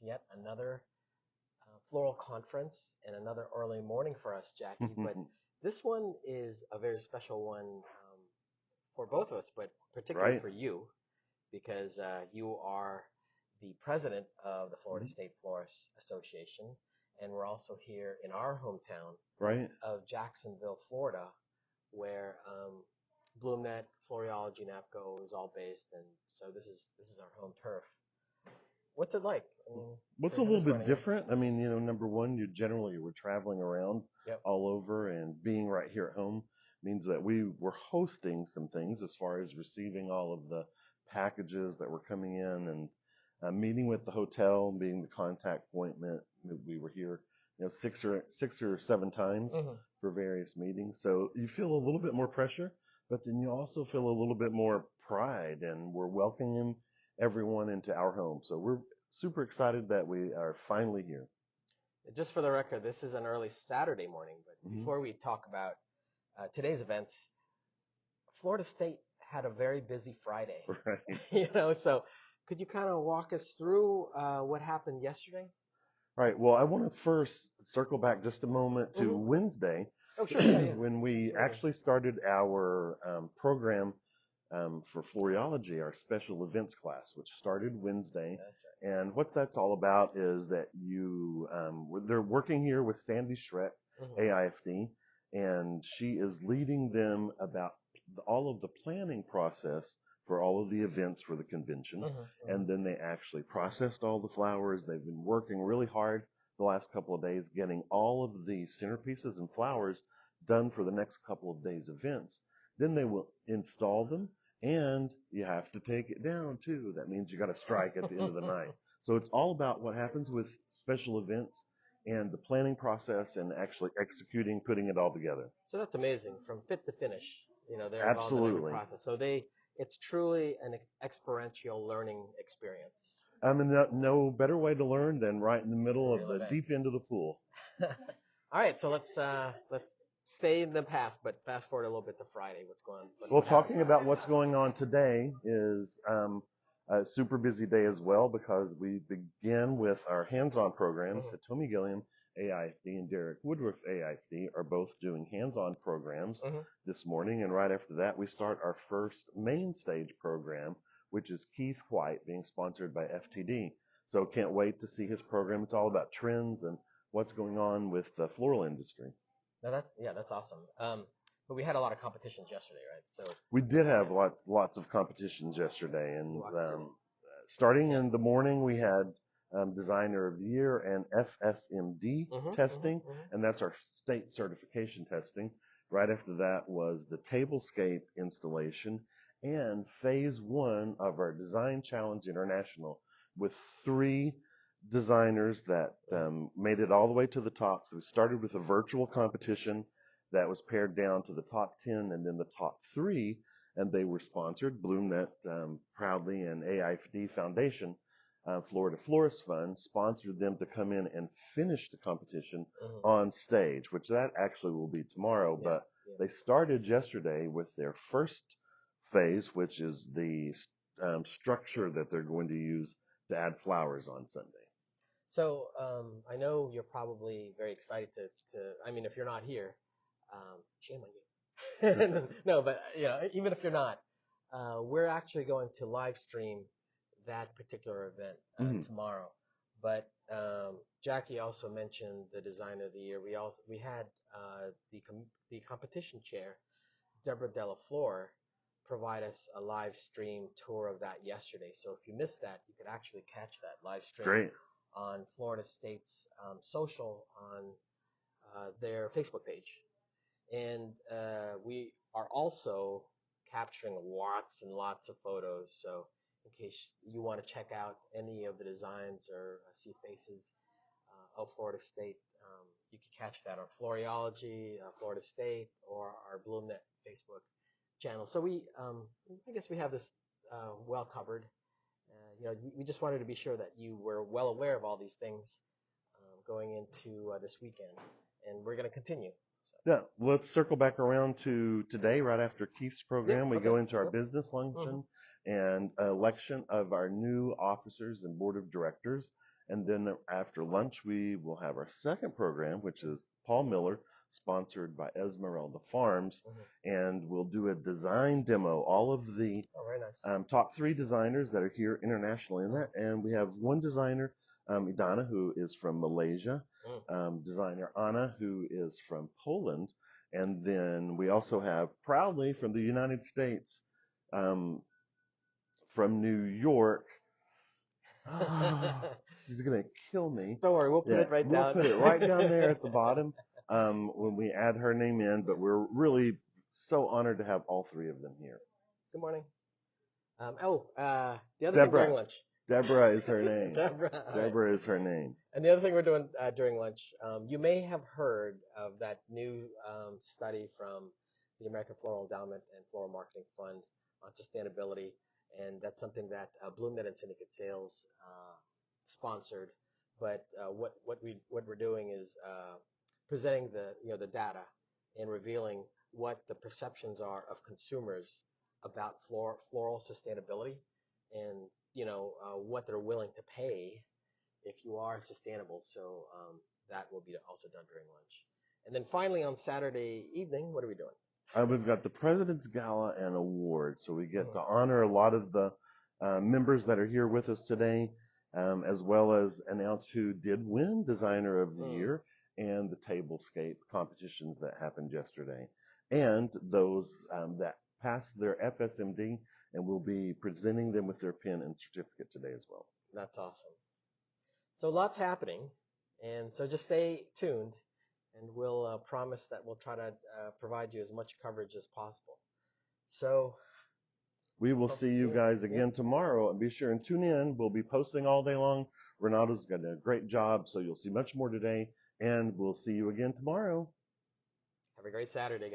yet another floral conference and another early morning for us, Jackie. But this one is a very special one for both of us, but particularly Right. for you, because you are the president of the Florida State Florists Association, and we're also here in our hometown Right. of Jacksonville, Florida, where BloomNet, Floriology, NAPCO is all based, and so this is our home turf. What's it like? I mean, What's for a little this bit morning here? different? I mean, number one, we're traveling around Yep. all over, and being right here at home means that we were hosting some things as far as receiving all of the packages that were coming in, and meeting with the hotel, being the contact point. We were here, 6 or 7 times Hmm. for various meetings. So you feel a little bit more pressure, but then you also feel a little bit more pride, and we're welcoming everyone into our home. So we're super excited that we are finally here. Just for the record, this is an early Saturday morning, but Hmm. before we talk about today's events, Florida State had a very busy Friday. Right. So could you kind of walk us through what happened yesterday? Right. Well, I want to first circle back just a moment to Hmm. Wednesday Oh, sure. Yeah, yeah. when we Absolutely. actually started our program for Floriology, our special events class, which started Wednesday. That's right. And what that's all about is that they're working here with Sandy Schreck, Hmm. AIFD, and she is leading them about all of the planning process for all of the events for the convention. Hmm. And then they actually processed all the flowers. They've been working really hard the last couple of days getting all of the centerpieces and flowers done for the next couple of days events. Then they will install them, and you have to take it down too. That means you got to strike at the end of the night. So it's all about what happens with special events and the planning process and actually executing, putting it all together. So that's amazing, from fit to finish. They're involved in every Absolutely. process. So it's truly an experiential learning experience. I mean, no better way to learn than right in the middle of Real the event. deep end of the pool. All right, so let's stay in the past, but fast forward a little bit to Friday. What's going on? Well, What happened talking Friday? about what's going on today is a super busy day as well, because we begin with our hands-on programs. Mhm. Tommy Gilliam, AIFD, and Derek Woodruff, AIFD, are both doing hands-on programs Mhm. this morning. And right after that, we start our first main stage program, which is Keith White, being sponsored by FTD. So can't wait to see his program. It's all about trends and what's going on with the floral industry. No, that's awesome. But we had a lot of competitions yesterday, right? So We did have lots of competitions yesterday, and walk us through. starting Yeah. in the morning, we had Designer of the Year and FSMD Mhm. Mhm. testing, Mhm. and that's our state certification testing. Right after that was the Tablescape installation and phase 1 of our Design Challenge International, with 3 designers that made it all the way to the top. So we started with a virtual competition that was pared down to the top 10 and then the top 3, and they were sponsored. BloomNet proudly, and AIFD Foundation, Florida Florist Fund, sponsored them to come in and finish the competition Mhm. on stage, which that actually will be tomorrow. Yeah. But Yeah. they started yesterday with their first phase, which is the structure that they're going to use to add flowers on Sunday. So I know you're probably very excited to. I mean, if you're not here, shame on you. No, but even if you're not, we're actually going to live stream that particular event Mhm. tomorrow. But Jackie also mentioned the Designer of the Year. We had the competition chair, Deborah Delafleur, provide us a live stream tour of that yesterday. So if you missed that, you could actually catch that live stream Great. on Florida State's social on their Facebook page. And we are also capturing lots and lots of photos. So in case you want to check out any of the designs or see faces of Florida State, you can catch that on Floriology, Florida State, or our BloomNet Facebook channel. So I guess we have this well covered. We just wanted to be sure that you were well aware of all these things going into this weekend, and we're going to continue. So. Yeah, let's circle back around to today. Right after Keith's Yeah. program, we Okay. go into Let's our go. business Mhm. luncheon and election of our new officers and board of directors. And then after lunch, we will have our second program, which is Paul Miller, sponsored by Esmeralda Farms. And we'll do a design demo. All of the very nice. top 3 designers that are here internationally in that. And we have one designer, Idana, who is from Malaysia, designer Anna, who is from Poland. And then we also have, proudly from the United States, from New York. She's gonna kill me. Don't worry, we'll put it right down. We'll put it right down there at the bottom when we add her name in. But we're really so honored to have all 3 of them here. Good morning. The other Deborah. thing during lunch. Deborah is her name. Deborah is her name. And the other thing we're doing during lunch, you may have heard of that new study from the American Floral Endowment and Floral Marketing Fund on sustainability, and that's something that BloomNet and Syndicate Sales sponsored. But what we're doing is presenting the data and revealing what the perceptions are of consumers about floral sustainability, and what they're willing to pay if you are sustainable. So that will be also done during lunch. And then finally on Saturday evening, what are we doing? We've got the President's Gala and Awards. So we get to honor a lot of the members that are here with us today, as well as announce who did win Designer of the Year and the tablescape competitions that happened yesterday. And those that passed their FSMD, and we'll be presenting them with their pin and certificate today as well. That's awesome. So lots happening, and so just stay tuned, and we'll promise that we'll try to provide you as much coverage as possible. So we will see you guys again tomorrow, and be sure and tune in. We'll be posting all day long. Renato's got a great job, so you'll see much more today, and we'll see you again tomorrow. Have a great Saturday, guys.